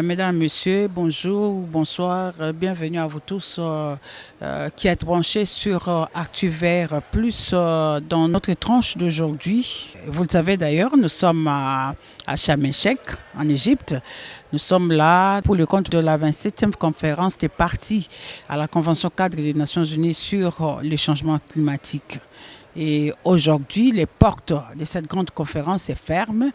Mesdames, Messieurs, bonjour, bonsoir, bienvenue à vous tous qui êtes branchés sur Actu Vert Plus dans notre tranche d'aujourd'hui. Vous le savez d'ailleurs, nous sommes à Sharm el-Sheikh, en Égypte. Nous sommes là pour le compte de la 27e conférence des parties à la Convention cadre des Nations Unies sur le changement climatique. Et aujourd'hui, les portes de cette grande conférence se ferment.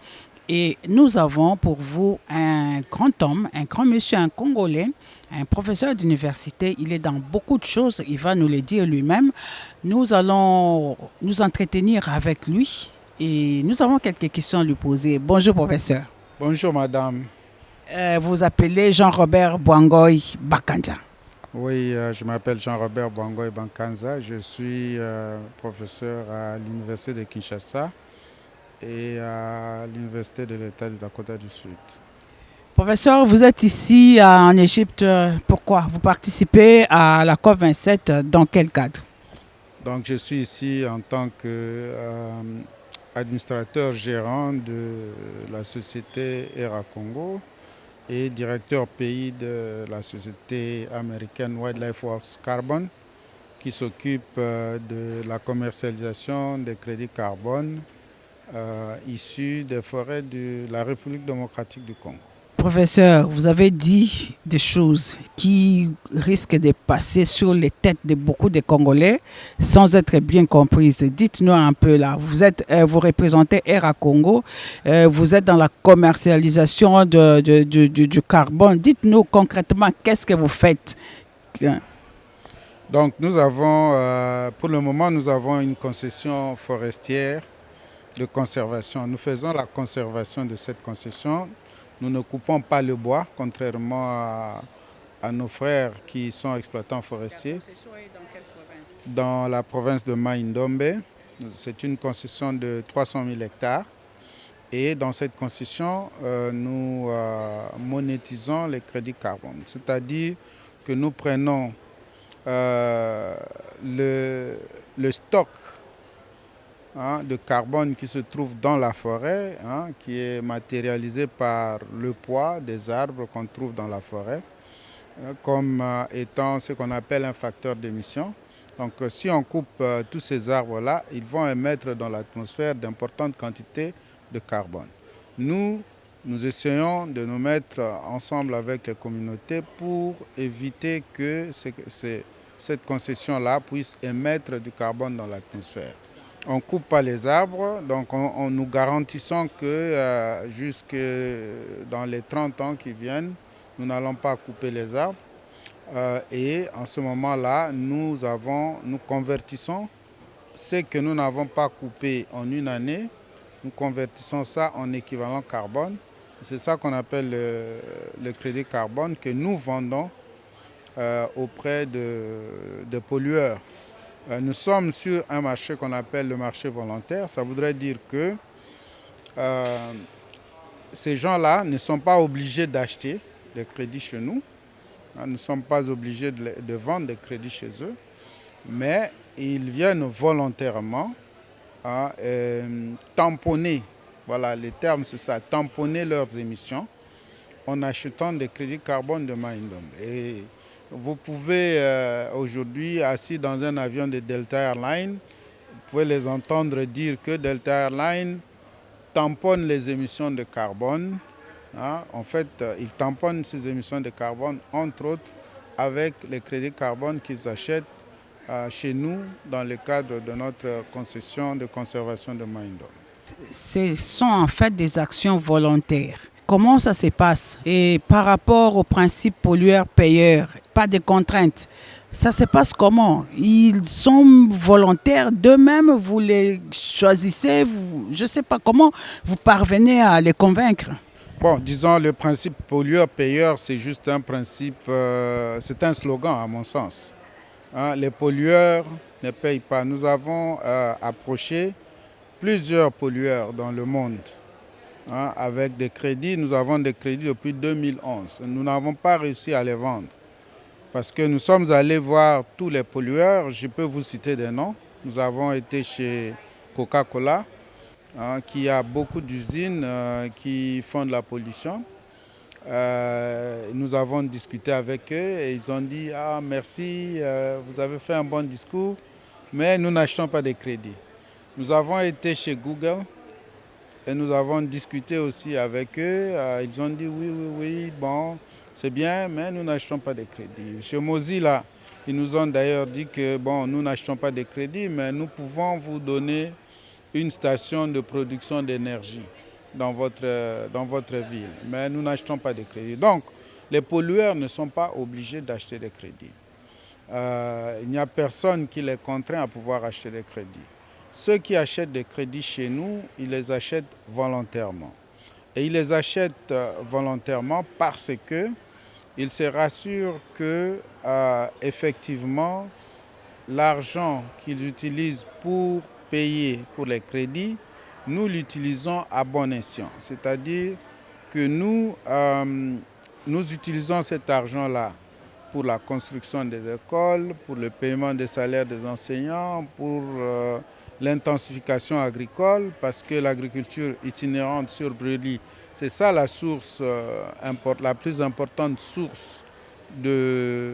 Et nous avons pour vous un grand homme, un grand monsieur, un Congolais, un professeur d'université. Il est dans beaucoup de choses, il va nous le dire lui-même. Nous allons nous entretenir avec lui et nous avons quelques questions à lui poser. Bonjour professeur. Bonjour madame. Vous appelez Jean-Robert Bwangoy Bakanza. Oui, je m'appelle Jean-Robert Bwangoy Bankanza. Je suis professeur à l'université de Kinshasa et à l'université de l'État du Dakota du Sud. Professeur, vous êtes ici en Égypte. Pourquoi? Vous participez à la COP27 dans quel cadre? Donc je suis ici en tant qu'administrateur gérant de la société ERA Congo et directeur pays de la société américaine Wildlife Works Carbon qui s'occupe de la commercialisation des crédits carbone issus des forêts de la République démocratique du Congo. Professeur, vous avez dit des choses qui risquent de passer sur les têtes de beaucoup de Congolais sans être bien comprises. Dites-nous un peu là, vous représentez ERA Congo, vous êtes dans la commercialisation du carbone. Dites-nous concrètement qu'est-ce que vous faites. Donc nous avons, pour le moment, nous avons une concession forestière de conservation. Nous faisons la conservation de cette concession. Nous ne coupons pas le bois, contrairement à nos frères qui sont exploitants forestiers. La concession est dans quelle province? Dans la province de Mai-Ndombe. C'est une concession de 300 000 hectares. Et dans cette concession, nous monétisons les crédits carbone. C'est-à-dire que nous prenons le stock de carbone qui se trouve dans la forêt, qui est matérialisé par le poids des arbres qu'on trouve dans la forêt, comme étant ce qu'on appelle un facteur d'émission. Donc si on coupe tous ces arbres-là, ils vont émettre dans l'atmosphère d'importantes quantités de carbone. Nous essayons de nous mettre ensemble avec les communautés pour éviter que cette concession-là puisse émettre du carbone dans l'atmosphère. On ne coupe pas les arbres, donc on nous garantissons que jusque dans les 30 ans qui viennent, nous n'allons pas couper les arbres. Et en ce moment-là, nous convertissons ce que nous n'avons pas coupé en une année, nous convertissons ça en équivalent carbone. C'est ça qu'on appelle le crédit carbone que nous vendons auprès des pollueurs. Nous sommes sur un marché qu'on appelle le marché volontaire. Ça voudrait dire que ces gens-là ne sont pas obligés d'acheter des crédits chez nous. Nous ne sommes pas obligés de vendre des crédits chez eux. Mais ils viennent volontairement tamponner, voilà les termes c'est ça, tamponner leurs émissions en achetant des crédits carbone de Mai-Ndombe. Et vous pouvez aujourd'hui, assis dans un avion de Delta Airlines, vous pouvez les entendre dire que Delta Airlines tamponne les émissions de carbone. En fait, ils tamponnent ces émissions de carbone, entre autres, avec les crédits carbone qu'ils achètent chez nous dans le cadre de notre concession de conservation de Mai-Ndombe. Ce sont en fait des actions volontaires. Comment ça se passe? Et par rapport au principe pollueur-payeur, pas de contraintes, ça se passe comment? Ils sont volontaires d'eux-mêmes, vous les choisissez, je ne sais pas comment vous parvenez à les convaincre. Bon, disons, le principe pollueur-payeur, c'est juste un principe, c'est un slogan à mon sens. Les pollueurs ne payent pas. Nous avons approché plusieurs pollueurs dans le monde avec des crédits. Nous avons des crédits depuis 2011. Nous n'avons pas réussi à les vendre parce que nous sommes allés voir tous les pollueurs. Je peux vous citer des noms. Nous avons été chez Coca-Cola, qui a beaucoup d'usines qui font de la pollution. Nous avons discuté avec eux et ils ont dit ah merci, vous avez fait un bon discours, mais nous n'achetons pas de crédit. Nous avons été chez Google et nous avons discuté aussi avec eux. Ils ont dit oui, oui, oui, bon, c'est bien, mais nous n'achetons pas de crédit. Chez Mozilla, ils nous ont d'ailleurs dit que bon, nous n'achetons pas de crédit, mais nous pouvons vous donner une station de production d'énergie dans votre ville. Mais nous n'achetons pas de crédit. Donc, les pollueurs ne sont pas obligés d'acheter des crédits. Il n'y a personne qui les contraint à pouvoir acheter des crédits. Ceux qui achètent des crédits chez nous, ils les achètent volontairement. Et ils les achètent volontairement parce qu'ils se rassurent que, effectivement, l'argent qu'ils utilisent pour payer pour les crédits, nous l'utilisons à bon escient. C'est-à-dire que nous utilisons cet argent-là pour la construction des écoles, pour le paiement des salaires des enseignants, pour l'intensification agricole, parce que l'agriculture itinérante sur brûlis, c'est ça la source, la plus importante source de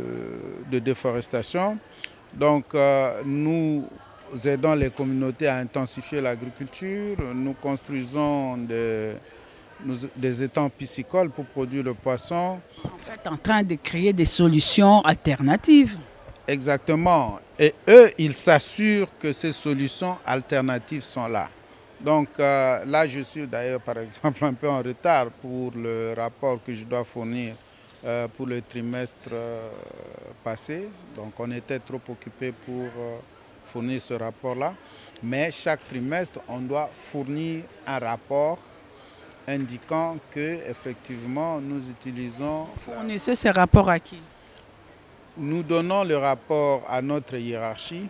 déforestation. Donc nous aidons les communautés à intensifier l'agriculture, nous construisons des étangs piscicoles pour produire le poisson. En fait, en train de créer des solutions alternatives. Exactement. Et eux, ils s'assurent que ces solutions alternatives sont là. Donc là, je suis d'ailleurs, par exemple, un peu en retard pour le rapport que je dois fournir pour le trimestre passé. Donc on était trop occupé pour fournir ce rapport-là. Mais chaque trimestre, on doit fournir un rapport indiquant que effectivement nous utilisons. Fournissez ces rapports à qui? Nous donnons le rapport à notre hiérarchie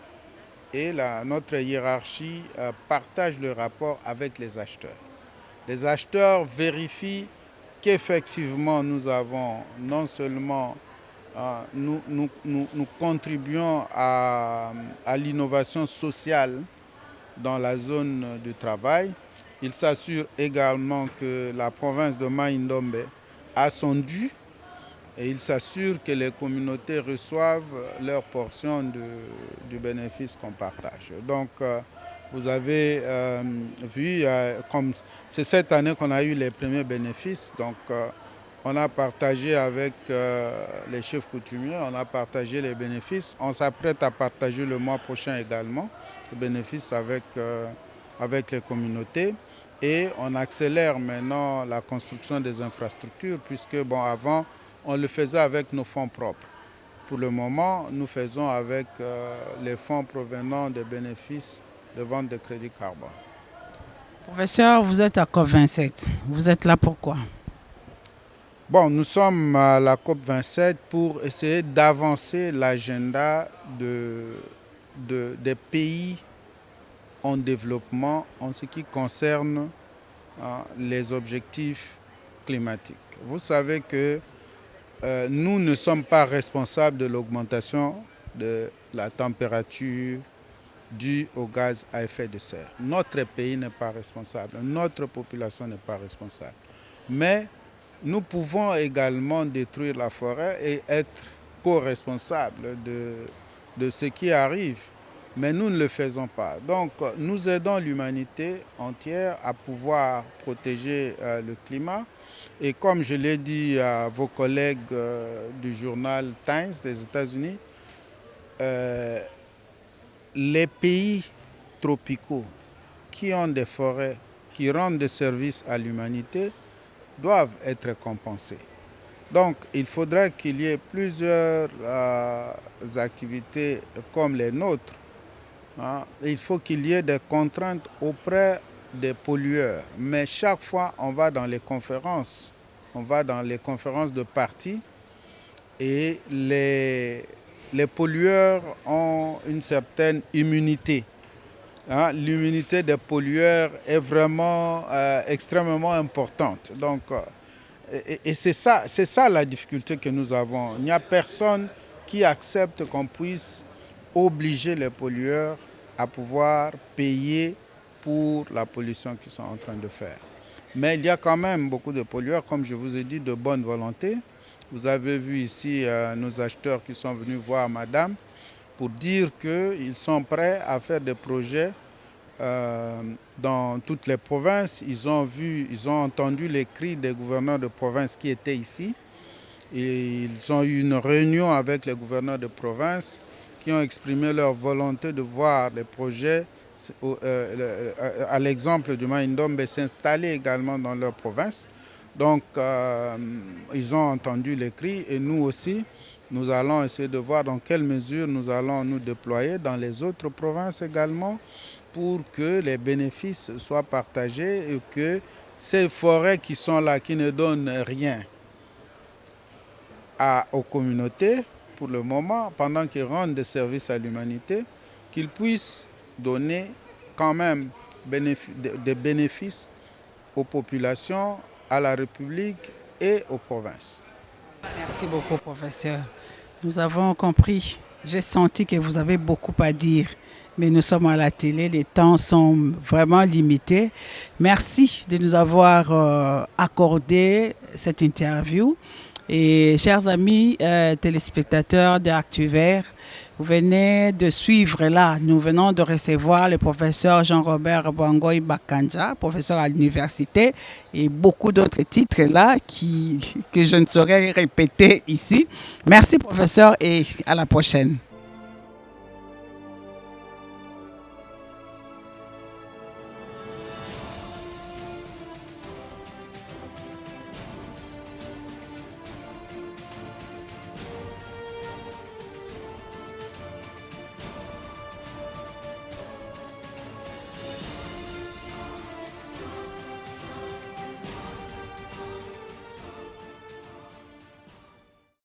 et notre hiérarchie partage le rapport avec les acheteurs. Les acheteurs vérifient qu'effectivement nous avons non seulement nous contribuons à l'innovation sociale dans la zone du travail. Ils s'assurent également que la province de Mai-Ndombe a son dû et ils s'assurent que les communautés reçoivent leur portion du bénéfice qu'on partage. Donc, vous avez vu, comme c'est cette année qu'on a eu les premiers bénéfices, donc on a partagé avec les chefs coutumiers, on a partagé les bénéfices. On s'apprête à partager le mois prochain également les bénéfices avec les communautés. Et on accélère maintenant la construction des infrastructures puisque, bon, avant, on le faisait avec nos fonds propres. Pour le moment, nous faisons avec les fonds provenant des bénéfices de vente de crédit carbone. Professeur, vous êtes à COP27. Vous êtes là pourquoi? Bon, nous sommes à la COP27 pour essayer d'avancer l'agenda des pays en développement en ce qui concerne les objectifs climatiques. Vous savez que nous ne sommes pas responsables de l'augmentation de la température due au gaz à effet de serre. Notre pays n'est pas responsable, notre population n'est pas responsable. Mais nous pouvons également détruire la forêt et être co-responsables de ce qui arrive. Mais nous ne le faisons pas. Donc nous aidons l'humanité entière à pouvoir protéger le climat. Et comme je l'ai dit à vos collègues du journal Times des États-Unis, les pays tropicaux qui ont des forêts, qui rendent des services à l'humanité, doivent être compensés. Donc il faudrait qu'il y ait plusieurs activités comme les nôtres. Il faut qu'il y ait des contraintes auprès des pollueurs. Mais chaque fois, on va dans les conférences. On va dans les conférences de partis et les pollueurs ont une certaine immunité. L'immunité des pollueurs est vraiment extrêmement importante. Donc, et c'est ça la difficulté que nous avons. Il n'y a personne qui accepte qu'on puisse obliger les pollueurs à pouvoir payer pour la pollution qu'ils sont en train de faire. Mais il y a quand même beaucoup de pollueurs, comme je vous ai dit, de bonne volonté. Vous avez vu ici nos acheteurs qui sont venus voir madame pour dire qu'ils sont prêts à faire des projets dans toutes les provinces. Ils ont entendu les cris des gouverneurs de province qui étaient ici. Et ils ont eu une réunion avec les gouverneurs de province qui ont exprimé leur volonté de voir les projets, à l'exemple du Maïndombe, s'installer également dans leur province. Donc, ils ont entendu les cris et nous aussi, nous allons essayer de voir dans quelle mesure nous allons nous déployer dans les autres provinces également pour que les bénéfices soient partagés et que ces forêts qui sont là, qui ne donnent rien aux communautés, pour le moment, pendant qu'ils rendent des services à l'humanité, qu'ils puissent donner quand même des bénéfices aux populations, à la République et aux provinces. Merci beaucoup, professeur. Nous avons compris. J'ai senti que vous avez beaucoup à dire, mais nous sommes à la télé, les temps sont vraiment limités. Merci de nous avoir accordé cette interview. Et chers amis téléspectateurs d'Actu Vert, vous venez de suivre là, nous venons de recevoir le professeur Jean-Robert Boangoy Bakanja, professeur à l'université, et beaucoup d'autres titres là que je ne saurais répéter ici. Merci professeur et à la prochaine.